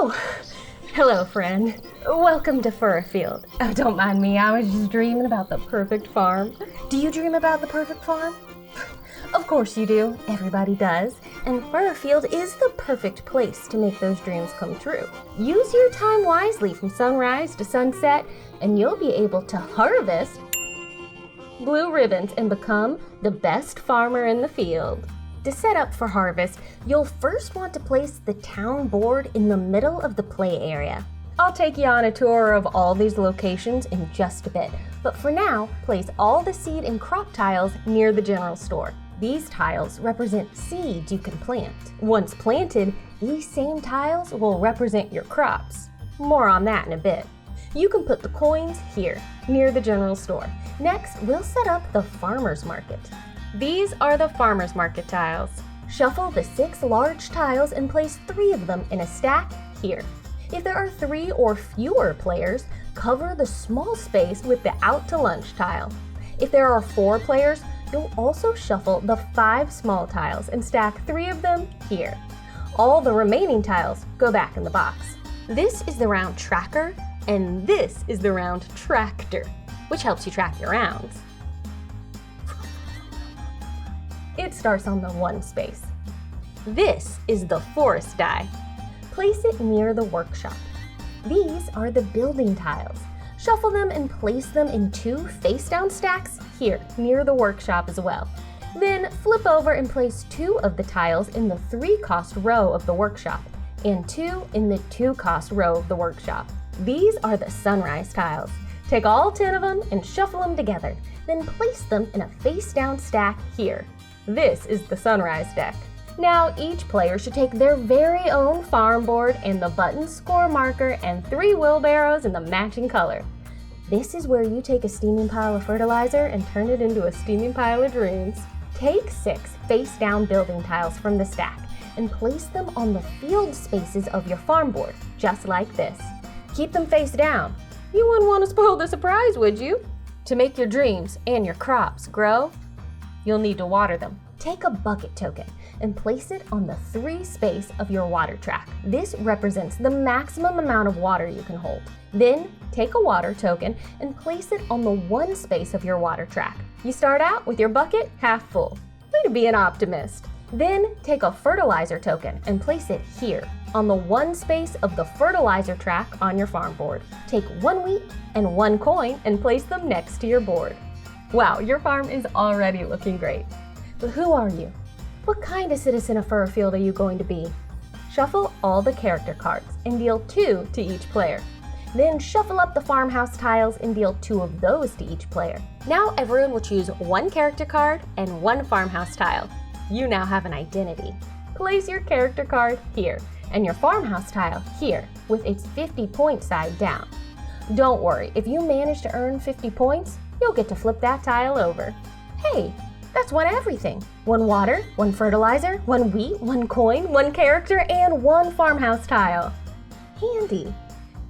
Oh, hello, friend. Welcome to Furroughfield. Oh, don't mind me, I was just dreaming about the perfect farm. Do you dream about the perfect farm? Of course you do. Everybody does. And Furroughfield is the perfect place to make those dreams come true. Use your time wisely from sunrise to sunset, and you'll be able to harvest blue ribbons and become the best farmer in the field. To set up for harvest, you'll first want to place the town board in the middle of the play area. I'll take you on a tour of all these locations in just a bit, but for now, place all the seed and crop tiles near the general store. These tiles represent seeds you can plant. Once planted, these same tiles will represent your crops. More on that in a bit. You can put the coins here, near the general store. Next, we'll set up the farmer's market. These are the farmer's market tiles. Shuffle the 6 large tiles and place 3 of them in a stack here. If there are 3 or fewer players, cover the small space with the out to lunch tile. If there are 4 players, you'll also shuffle the 5 small tiles and stack 3 of them here. All the remaining tiles go back in the box. This is the round tracker, and this is the round tractor, which helps you track your rounds. It starts on the 1 space. This is the forest die. Place it near the workshop. These are the building tiles. Shuffle them and place them in 2 face-down stacks here, near the workshop as well. Then flip over and place 2 of the tiles in the 3-cost row of the workshop, and 2 in the 2-cost row of the workshop. These are the sunrise tiles. Take all 10 of them and shuffle them together, then place them in a face-down stack here. This is the sunrise deck. Now each player should take their very own farm board and the button score marker and 3 wheelbarrows in the matching color. This is where you take a steaming pile of fertilizer and turn it into a steaming pile of dreams. Take 6 face-down building tiles from the stack and place them on the field spaces of your farm board, just like this. Keep them face down. You wouldn't want to spoil the surprise, would you? To make your dreams and your crops grow, you'll need to water them. Take a bucket token and place it on the 3 space of your water track. This represents the maximum amount of water you can hold. Then take a water token and place it on the 1 space of your water track. You start out with your bucket half full. Way to be an optimist. Then take a fertilizer token and place it here on the 1 space of the fertilizer track on your farm board. Take 1 wheat and 1 coin and place them next to your board. Wow, your farm is already looking great. But who are you? What kind of citizen of Furroughfield are you going to be? Shuffle all the character cards and deal 2 to each player. Then shuffle up the farmhouse tiles and deal 2 of those to each player. Now everyone will choose 1 character card and 1 farmhouse tile. You now have an identity. Place your character card here and your farmhouse tile here with its 50-point side down. Don't worry, if you manage to earn 50 points, you'll get to flip that tile over. Hey, that's 1 everything. 1 water, 1 fertilizer, 1 wheat, 1 coin, 1 character, and 1 farmhouse tile. Handy.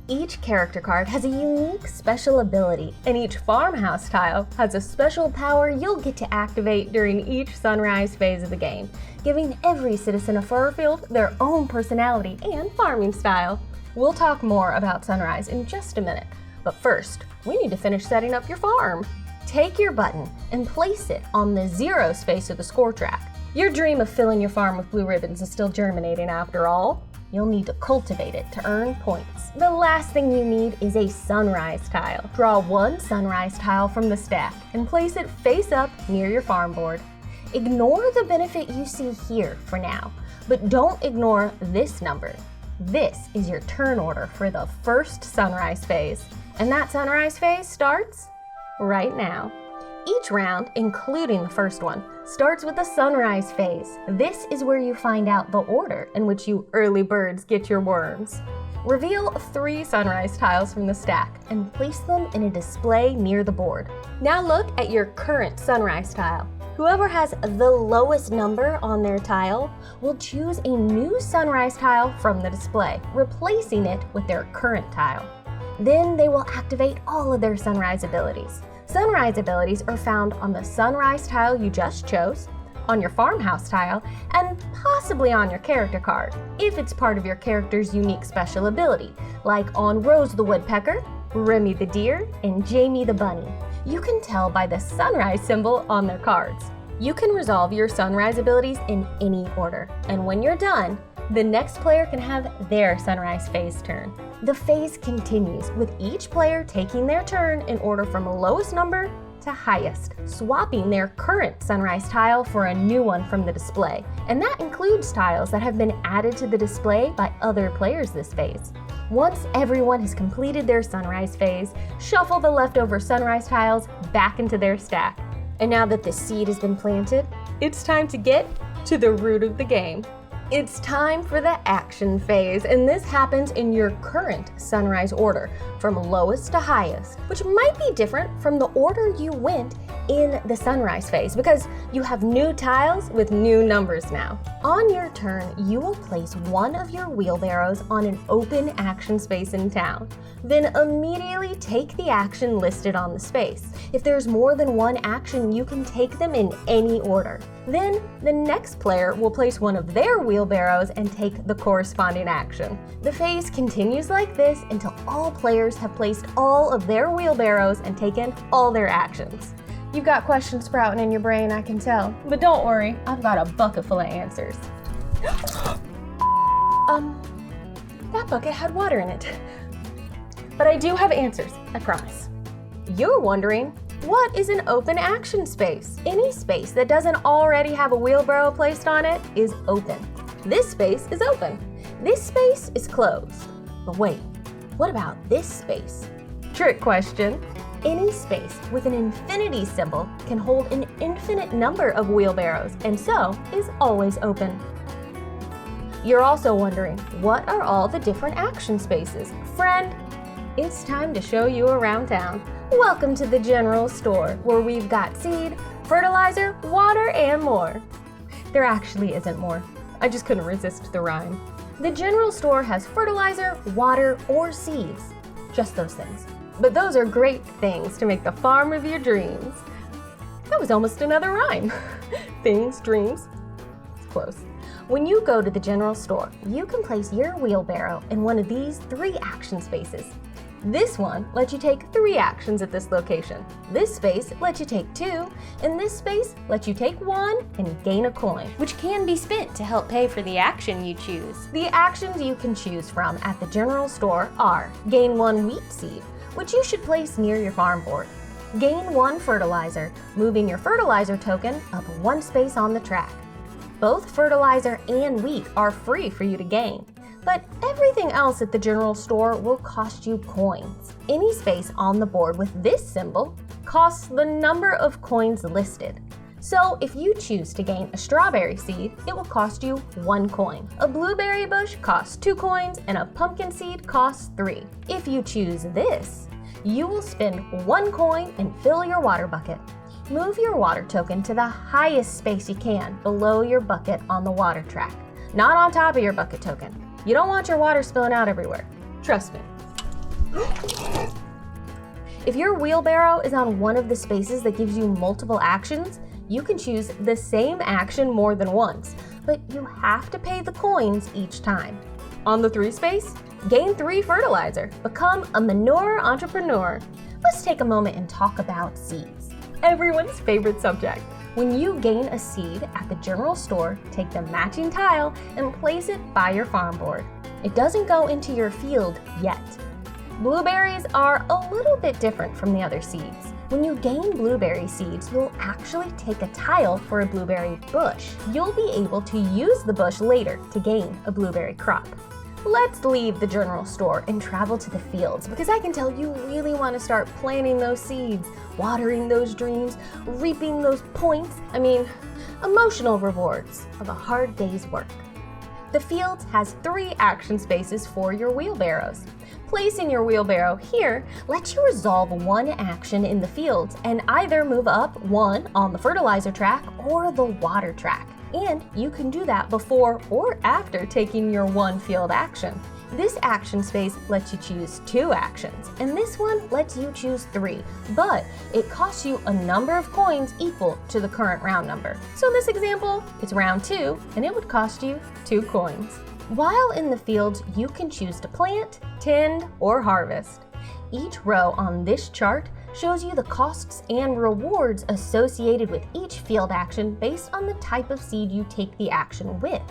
Each character card has a unique special ability, and each farmhouse tile has a special power you'll get to activate during each sunrise phase of the game, giving every citizen of Furroughfield their own personality and farming style. We'll talk more about sunrise in just a minute, but first, we need to finish setting up your farm. Take your button and place it on the 0 space of the score track. Your dream of filling your farm with blue ribbons is still germinating after all. You'll need to cultivate it to earn points. The last thing you need is a sunrise tile. Draw 1 sunrise tile from the stack and place it face up near your farm board. Ignore the benefit you see here for now, but don't ignore this number. This is your turn order for the first sunrise phase, and that sunrise phase starts right now. Each round, including the first one, starts with the sunrise phase. This is where you find out the order in which you early birds get your worms. Reveal 3 sunrise tiles from the stack and place them in a display near the board. Now look at your current sunrise tile. Whoever has the lowest number on their tile will choose a new sunrise tile from the display, replacing it with their current tile. Then they will activate all of their sunrise abilities. Sunrise abilities are found on the sunrise tile you just chose, on your farmhouse tile, and possibly on your character card, if it's part of your character's unique special ability, like on Rose the Woodpecker, Remy the Deer, and Jamie the Bunny. You can tell by the sunrise symbol on their cards. You can resolve your sunrise abilities in any order, and when you're done, the next player can have their sunrise phase turn. The phase continues with each player taking their turn in order from lowest number to highest, swapping their current sunrise tile for a new one from the display. And that includes tiles that have been added to the display by other players this phase. Once everyone has completed their sunrise phase, shuffle the leftover sunrise tiles back into their stack. And now that the seed has been planted, it's time to get to the root of the game. It's time for the action phase, and this happens in your current sunrise order, from lowest to highest, which might be different from the order you went in the sunrise phase because you have new tiles with new numbers now. On your turn, you will place one of your wheelbarrows on an open action space in town. Then immediately take the action listed on the space. If there's more than one action, you can take them in any order. Then the next player will place one of their wheelbarrows and take the corresponding action. The phase continues like this until all players have placed all of their wheelbarrows and taken all their actions. You've got questions sprouting in your brain, I can tell. But don't worry, I've got a bucket full of answers. That bucket had water in it. But I do have answers, I promise. You're wondering, what is an open action space? Any space that doesn't already have a wheelbarrow placed on it is open. This space is open. This space is closed. But wait, what about this space? Trick question. Any space with an infinity symbol can hold an infinite number of wheelbarrows and so is always open. You're also wondering, what are all the different action spaces? Friend, it's time to show you around town. Welcome to the general store, where we've got seed, fertilizer, water, and more. There actually isn't more. I just couldn't resist the rhyme. The general store has fertilizer, water, or seeds. Just those things. But those are great things to make the farm of your dreams. That was almost another rhyme. Things, dreams. It's close. When you go to the general store, you can place your wheelbarrow in one of these 3 action spaces. This one lets you take 3 actions at this location. This space lets you take 2, and this space lets you take 1 and gain a coin, which can be spent to help pay for the action you choose. The actions you can choose from at the general store are: gain 1 wheat seed, which you should place near your farm board. Gain 1 fertilizer, moving your fertilizer token up 1 space on the track. Both fertilizer and wheat are free for you to gain. But everything else at the general store will cost you coins. Any space on the board with this symbol costs the number of coins listed. So if you choose to gain a strawberry seed, it will cost you 1 coin. A blueberry bush costs 2 coins, and a pumpkin seed costs 3. If you choose this, you will spend 1 coin and fill your water bucket. Move your water token to the highest space you can below your bucket on the water track, not on top of your bucket token. You don't want your water spilling out everywhere. Trust me. If your wheelbarrow is on one of the spaces that gives you multiple actions, you can choose the same action more than once, but you have to pay the coins each time. On the 3 space, gain 3 fertilizer. Become a manure entrepreneur. Let's take a moment and talk about seeds. Everyone's favorite subject. When you gain a seed at the general store, take the matching tile and place it by your farm board. It doesn't go into your field yet. Blueberries are a little bit different from the other seeds. When you gain blueberry seeds, you'll actually take a tile for a blueberry bush. You'll be able to use the bush later to gain a blueberry crop. Let's leave the general store and travel to the fields, because I can tell you really want to start planting those seeds, watering those dreams, reaping those points, emotional rewards of a hard day's work. The fields has 3 action spaces for your wheelbarrows. Placing your wheelbarrow here lets you resolve 1 action in the fields and either move up 1 on the fertilizer track or the water track. And you can do that before or after taking your 1 field action. This action space lets you choose 2 actions, and this one lets you choose 3, but it costs you a number of coins equal to the current round number. So in this example, it's round 2, and it would cost you 2 coins. While in the fields, you can choose to plant, tend, or harvest. Each row on this chart shows you the costs and rewards associated with each field action based on the type of seed you take the action with.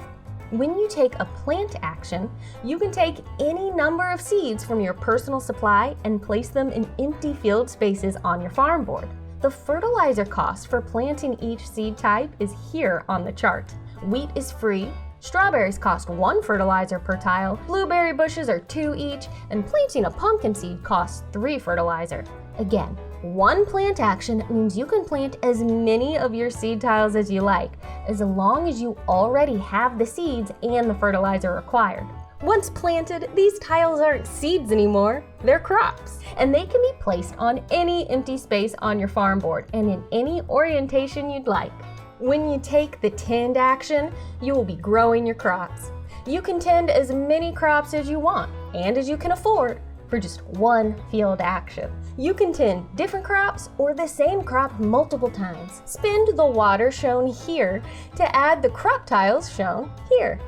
When you take a plant action, you can take any number of seeds from your personal supply and place them in empty field spaces on your farm board. The fertilizer cost for planting each seed type is here on the chart. Wheat is free, strawberries cost 1 fertilizer per tile, blueberry bushes are 2 each, and planting a pumpkin seed costs 3 fertilizer. Again, 1 plant action means you can plant as many of your seed tiles as you like, as long as you already have the seeds and the fertilizer required. Once planted, these tiles aren't seeds anymore, they're crops, and they can be placed on any empty space on your farm board and in any orientation you'd like. When you take the tend action, you will be growing your crops. You can tend as many crops as you want and as you can afford for just 1 field action. You can tend different crops or the same crop multiple times. Spend the water shown here to add the crop tiles shown here.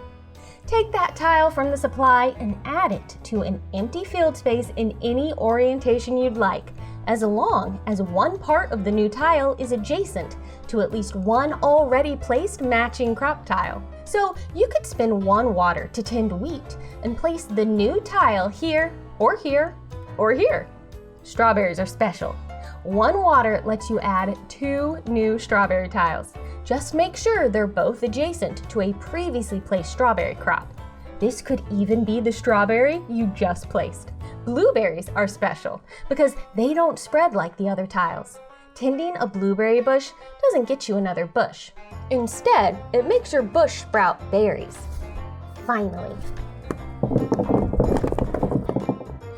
Take that tile from the supply and add it to an empty field space in any orientation you'd like, as long as 1 part of the new tile is adjacent to at least 1 already placed matching crop tile. So you could spend 1 water to tend wheat and place the new tile here, or here, or here. Strawberries are special. 1 water lets you add 2 new strawberry tiles. Just make sure they're both adjacent to a previously placed strawberry crop. This could even be the strawberry you just placed. Blueberries are special because they don't spread like the other tiles. Tending a blueberry bush doesn't get you another bush. Instead, it makes your bush sprout berries. Finally.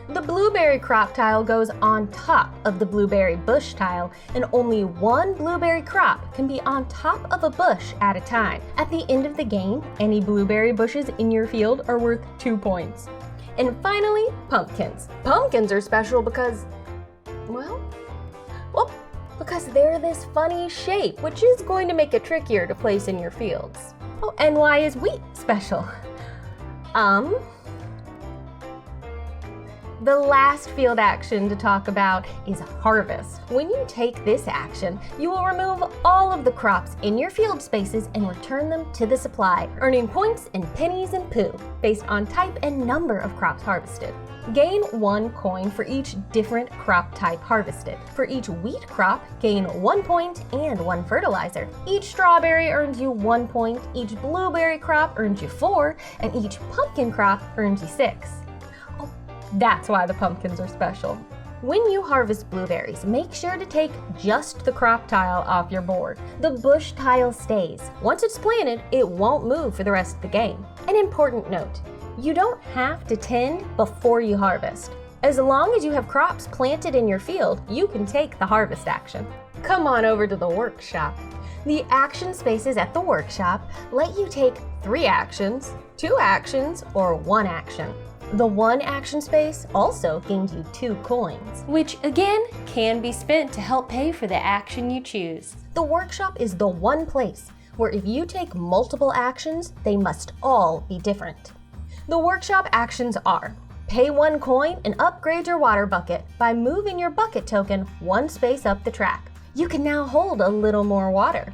The blueberry crop tile goes on top of the blueberry bush tile, and only 1 blueberry crop can be on top of a bush at a time. At the end of the game, any blueberry bushes in your field are worth 2 points. And finally, pumpkins. Pumpkins are special because, because they're this funny shape, which is going to make it trickier to place in your fields. Oh, and why is wheat special? The last field action to talk about is harvest. When you take this action, you will remove all of the crops in your field spaces and return them to the supply, earning points in pennies and poo based on type and number of crops harvested. Gain 1 coin for each different crop type harvested. For each wheat crop, gain 1 point and 1 fertilizer. Each strawberry earns you 1 point, each blueberry crop earns you 4, and each pumpkin crop earns you 6. That's why the pumpkins are special. When you harvest blueberries, make sure to take just the crop tile off your board. The bush tile stays. Once it's planted, it won't move for the rest of the game. An important note, you don't have to tend before you harvest. As long as you have crops planted in your field, you can take the harvest action. Come on over to the workshop. The action spaces at the workshop let you take 3 actions, 2 actions, or 1 action. The 1 action space also gains you 2 coins, which again can be spent to help pay for the action you choose. The workshop is the one place where if you take multiple actions, they must all be different. The workshop actions are: pay 1 coin and upgrade your water bucket by moving your bucket token 1 space up the track. You can now hold a little more water.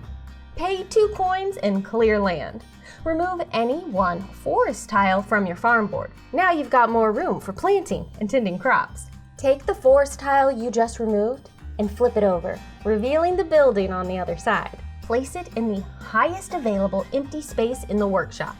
Pay 2 coins and clear land. Remove any 1 forest tile from your farm board. Now you've got more room for planting and tending crops. Take the forest tile you just removed and flip it over, revealing the building on the other side. Place it in the highest available empty space in the workshop.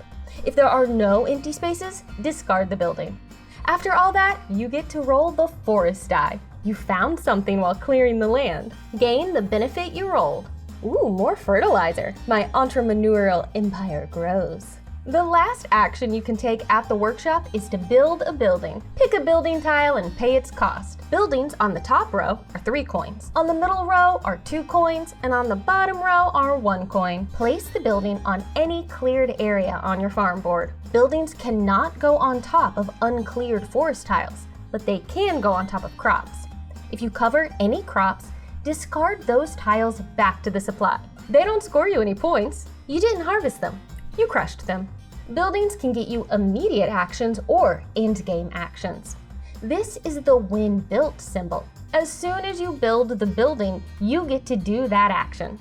If there are no empty spaces, discard the building. After all that, you get to roll the forest die. You found something while clearing the land. Gain the benefit you rolled. Ooh, more fertilizer. My entrepreneurial empire grows. The last action you can take at the workshop is to build a building. Pick a building tile and pay its cost. Buildings on the top row are 3 coins. On the middle row are 2 coins, and on the bottom row are 1 coin. Place the building on any cleared area on your farm board. Buildings cannot go on top of uncleared forest tiles, but they can go on top of crops. If you cover any crops, discard those tiles back to the supply. They don't score you any points. You didn't harvest them. You crushed them. Buildings can get you immediate actions or end-game actions. This is the when built symbol. As soon as you build the building, you get to do that action.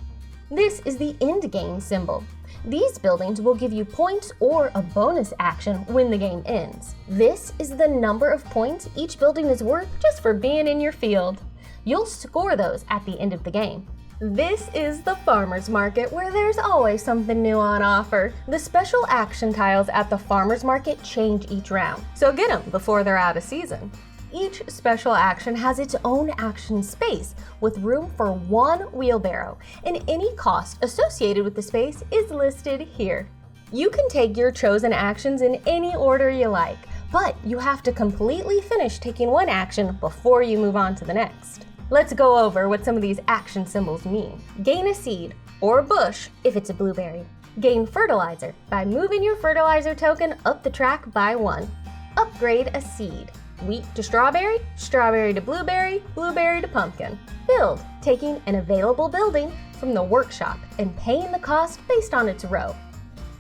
This is the end game symbol. These buildings will give you points or a bonus action when the game ends. This is the number of points each building is worth just for being in your field. You'll score those at the end of the game. This is the farmer's market, where there's always something new on offer. The special action tiles at the farmer's market change each round, so get them before they're out of season. Each special action has its own action space with room for 1 wheelbarrow, and any cost associated with the space is listed here. You can take your chosen actions in any order you like, but you have to completely finish taking one action before you move on to the next. Let's go over what some of these action symbols mean. Gain a seed, or a bush if it's a blueberry. Gain fertilizer by moving your fertilizer token up the track by 1. Upgrade a seed. Wheat to strawberry, strawberry to blueberry, blueberry to pumpkin. Build, taking an available building from the workshop and paying the cost based on its row.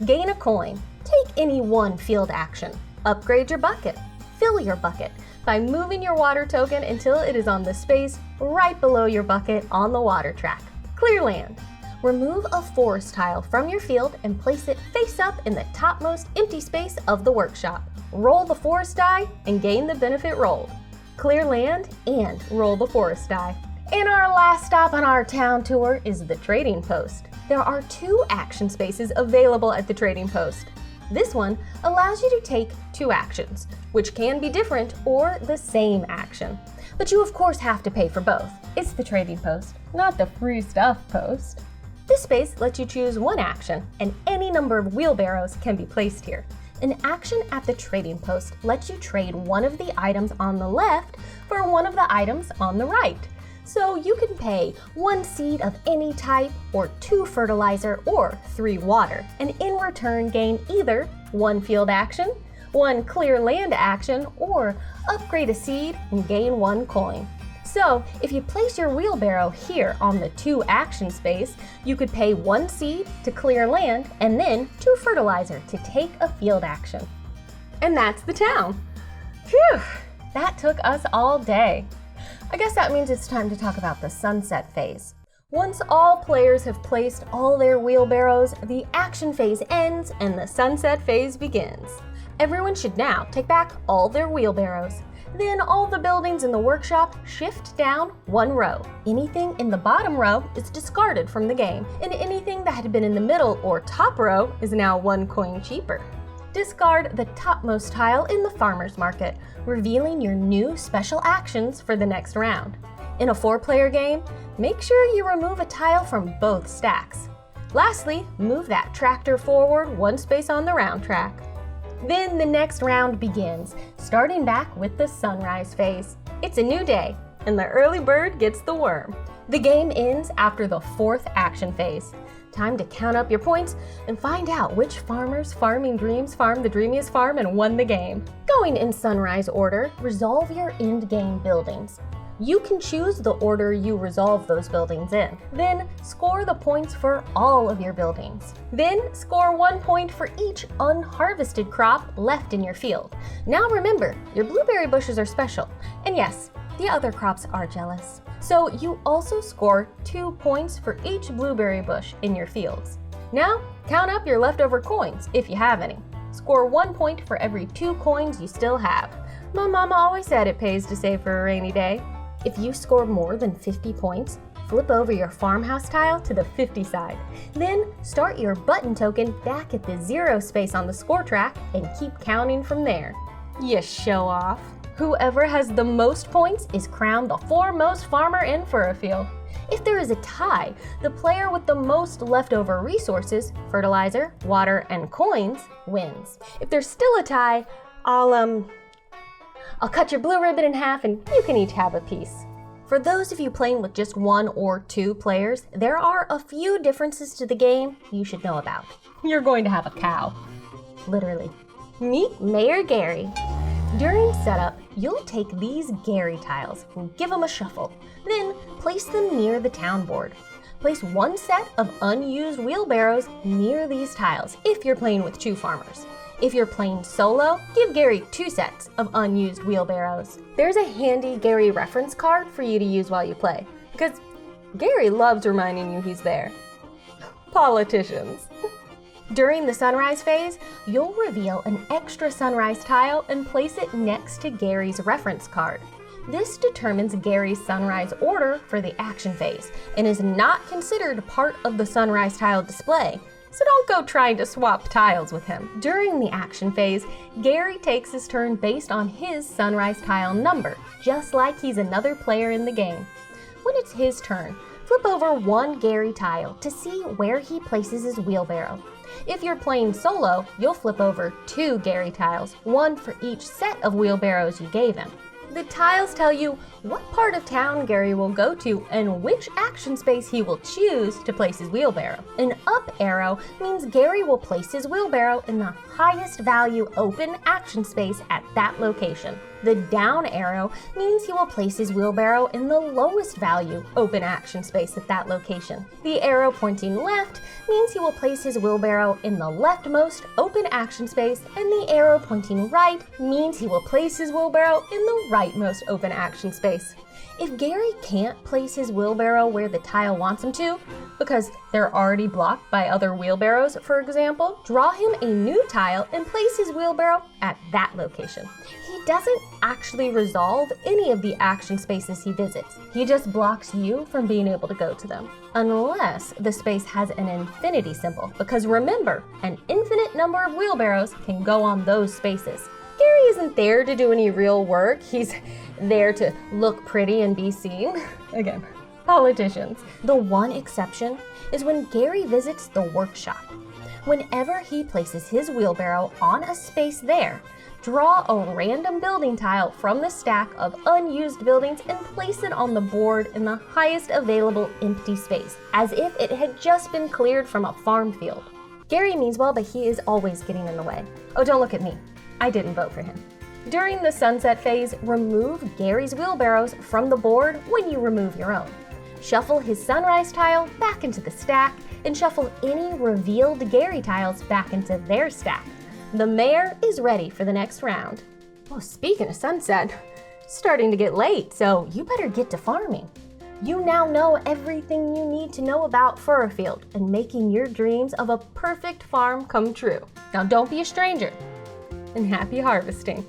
Gain a coin. Take any one field action. Upgrade your bucket. Fill your bucket by moving your water token until it is on the space right below your bucket on the water track. Clear land. Remove a forest tile from your field and place it face up in the topmost empty space of the workshop. Roll the forest die and gain the benefit rolled. Clear land and roll the forest die. And our last stop on our town tour is the trading post. There are 2 action spaces available at the trading post. This one allows you to take 2 actions, which can be different or the same action. But you of course have to pay for both. It's the trading post, not the free stuff post. This space lets you choose 1 action, and any number of wheelbarrows can be placed here. An action at the trading post lets you trade one of the items on the left for one of the items on the right. So you can pay 1 seed of any type, or 2 fertilizer, or 3 water, and in return gain either 1 field action, 1 clear land action, or upgrade a seed and gain 1 coin. So if you place your wheelbarrow here on the 2 action space, you could pay 1 seed to clear land and then 2 fertilizer to take a field action. And that's the town. Phew, that took us all day. I guess that means it's time to talk about the sunset phase. Once all players have placed all their wheelbarrows, the action phase ends and the sunset phase begins. Everyone should now take back all their wheelbarrows. Then all the buildings in the workshop shift down 1 row. Anything in the bottom row is discarded from the game, and anything that had been in the middle or top row is now 1 coin cheaper. Discard the topmost tile in the farmer's market, revealing your new special actions for the next round. In a 4-player game, make sure you remove a tile from both stacks. Lastly, move that tractor forward 1 space on the round track. Then the next round begins, starting back with the sunrise phase. It's a new day, and the early bird gets the worm. The game ends after the 4th action phase. Time to count up your points and find out which farmer's farming dreams farmed the dreamiest farm and won the game. Going in sunrise order, resolve your end game buildings. You can choose the order you resolve those buildings in. Then score the points for all of your buildings. Then score 1 point for each unharvested crop left in your field. Now remember, your blueberry bushes are special. And yes, the other crops are jealous. So you also score 2 points for each blueberry bush in your fields. Now count up your leftover coins if you have any. Score 1 point for every 2 coins you still have. My mama always said it pays to save for a rainy day. If you score more than 50 points, flip over your farmhouse tile to the 50 side. Then start your button token back at the 0 space on the score track and keep counting from there. You show off. Whoever has the most points is crowned the foremost farmer in Furroughfield. If there is a tie, the player with the most leftover resources, fertilizer, water, and coins, wins. If there's still a tie, I'll cut your blue ribbon in half and you can each have a piece. For those of you playing with just 1 or 2 players, there are a few differences to the game you should know about. You're going to have a cow. Literally. Meet Mayor Gairy. During setup, you'll take these Gairy tiles and give them a shuffle. Then place them near the town board. Place 1 set of unused wheelbarrows near these tiles if you're playing with 2 farmers. If you're playing solo, give Gairy 2 sets of unused wheelbarrows. There's a handy Gairy reference card for you to use while you play, because Gairy loves reminding you he's there. Politicians. During the sunrise phase, you'll reveal an extra sunrise tile and place it next to Gairy's reference card. This determines Gairy's sunrise order for the action phase and is not considered part of the sunrise tile display. So don't go trying to swap tiles with him. During the action phase, Gairy takes his turn based on his sunrise tile number, just like he's another player in the game. When it's his turn, flip over 1 Gairy tile to see where he places his wheelbarrow. If you're playing solo, you'll flip over 2 Gairy tiles, 1 for each set of wheelbarrows you gave him. The tiles tell you what part of town Gairy will go to and which action space he will choose to place his wheelbarrow. An up arrow means Gairy will place his wheelbarrow in the highest value open action space at that location. The down arrow means he will place his wheelbarrow in the lowest value open action space at that location. The arrow pointing left means he will place his wheelbarrow in the leftmost open action space, and the arrow pointing right means he will place his wheelbarrow in the rightmost open action space. If Gairy can't place his wheelbarrow where the tile wants him to, because they're already blocked by other wheelbarrows, for example, draw him a new tile and place his wheelbarrow at that location. He doesn't actually resolve any of the action spaces he visits. He just blocks you from being able to go to them. Unless the space has an infinity symbol, because remember, an infinite number of wheelbarrows can go on those spaces. Gairy isn't there to do any real work. He's there to look pretty and be seen. Again, politicians. The one exception is when Gairy visits the workshop. Whenever he places his wheelbarrow on a space there, draw a random building tile from the stack of unused buildings and place it on the board in the highest available empty space, as if it had just been cleared from a farm field. Gairy means well, but he is always getting in the way. Oh, don't look at me. I didn't vote for him. During the sunset phase, remove Gairy's wheelbarrows from the board when you remove your own. Shuffle his sunrise tile back into the stack and shuffle any revealed Gairy tiles back into their stack. The mayor is ready for the next round. Oh, speaking of sunset, it's starting to get late, so you better get to farming. You now know everything you need to know about Furroughfield and making your dreams of a perfect farm come true. Now don't be a stranger, and happy harvesting.